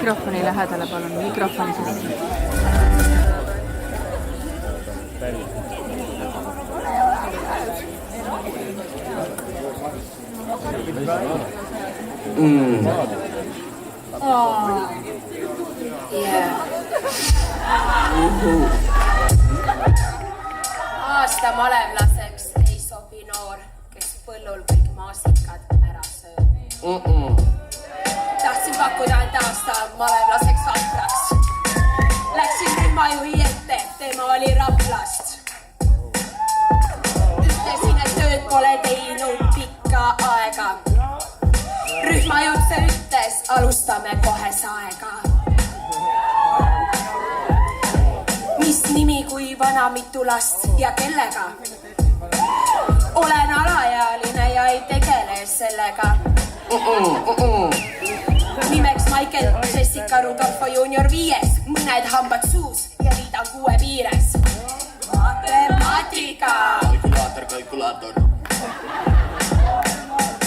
mikrofoni lähedale, palun, mikrofoni sisse. Aasta malevlaseks ei sobi noor, kes põllul kõik maasikad ära sööb. Tahtsin pakkuda end aasta malevlaseks Akraks. Läksin rühmajuhi ette, tema oli Raplast. Ütlesin, et tööd pole teinud pikka aega. Rühmajuht see ütles, alustame kohe saega. Mis nimi kui vana, mitu last ja kellega? Olen alaealine ja ei tegele sellega. Nimeks Michael Jessica Rudolfo Junior 5, mõned hambad suus ja liidan 6 piires. Matemaatika! Kalkulaator.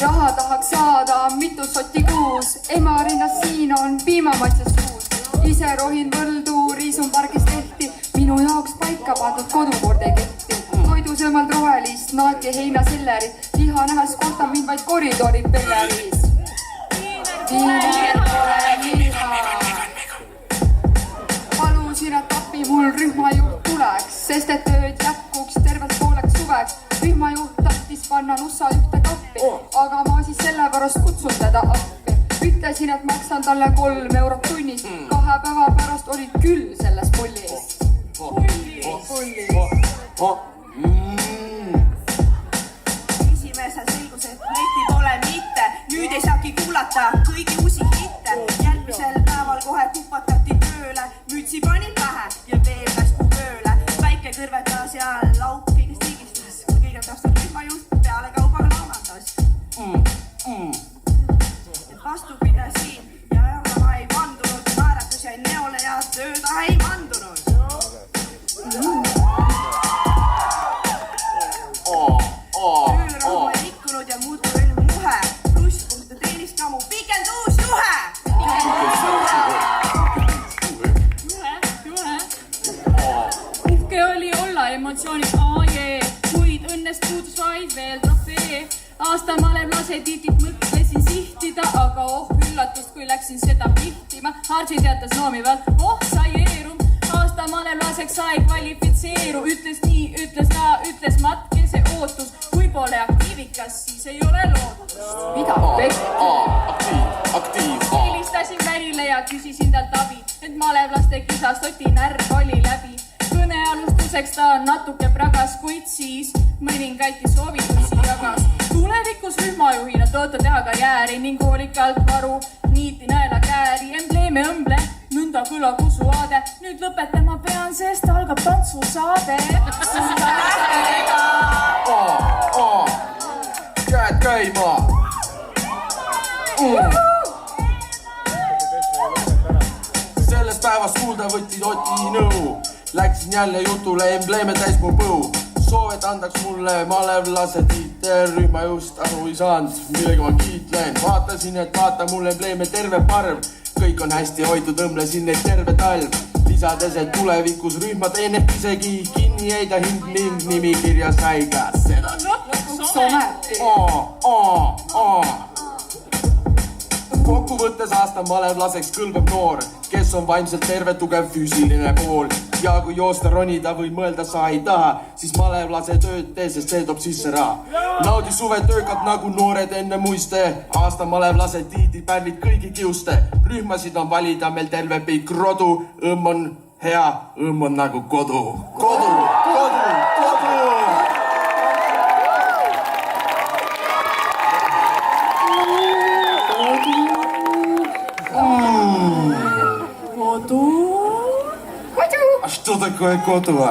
Raha tahaks saada mitu sotti kuus, ema rinnas siin on piimamaitses suus. Ise rohin võldu, riisun pargist tehti, minu jaoks paika pandud kodukord ei kehti. Toidusõmalt rohelist, naati heinasellerit, liha nähes kohta mind vaid koridorid pelleriis. Viiner pole liha. Palusin, et appi mul rühmajuht tuleks, sest et tööd jätkuks tervelt pooleks suveks. Rühmajuht tahtis panna nussa ühte kappi, aga ma siis sellepärast kutsun teda appi. Ütlesin, et maksan talle 3 eurot tunnis, 2 päeva pärast olid küll selles pullis. Esimese selgus, et neti pole mitte, nüüd ei saagi kuulata kõigi uusi hitte. Järgmisel päeval kohe kupatati tööle, mütsi panin pähe ja veel käsku tööle. Väike kõrvetas ja lauk kõigest liigistas, kõige tähtsam rühmajuht peale kauba laamandas. Vastu pidasin ja ma ei vandunud, määratus jäi neole ja tööda ei mandunud. Töörõhu ei rikkunud ja muutu veel muhe, pluss kohta teenist ka mu pikendus juhe. Uhke oli olla emotsioonid, kuid õnnest puudus vaid veel trofee. Aasta malevlase tiitit mõtlesin sihtida, aga üllatust, kui läksin seda pihtima. Harji teatas noomivalt, sai eerum. Aasta malevlaseks sai kvalifitseeru, ütles nii, ütles naa, ütles matke see ootus. Kui pole aktiivikas, siis ei ole lootust. Mida pekki? Helistasin Värile ja küsisin talt abi, et malevlaste kisas Oti närv oli läbi. Kõne alustuseks ta natuke pragas, kuid siis mõningaidki soovitusi jagas. Tulevikus rühmajuhina toota teha karjääri ning hoolikalt varu, niiti naela kääri, embleeme õmble, nõnda kõlagu suade. Nüüd lõpetama pean, sest algab tantsusaade. Käed käima! Sellest päevast kuulda võttis Oti nõu. Läksin jälle jutule, embleeme täis mu põu. Soov, et andaks mulle malevlase tiitel, rühma just aru ei saanud, millega ma kiitlen. Vaatasin, et vaata mul embleeme terve parv. Kõik on hästi hoitud, õmblesin neid terve talv. Lisades, et tulevikus rühma teen ehk isegi kinni jäi ta hind nimikirja sai ka seda. Someti. Kokkuvõttes aasta malevlaseks kõlbeb noor, kes on vaimselt terve, tugev füüsiline pool. Ja kui joosta ronida või mõelda sa ei taha, siis malevlase tööd tee, sest see toob sisse raha. Naudi suve töökad nagu noored enne muiste, aasta malevlase tiitlid pärlid kõigi kiuste. Rühmasid on valida meil terve pikk rodu, õmm on hea, õmm on nagu kodu. Kodu! A što takové kotu?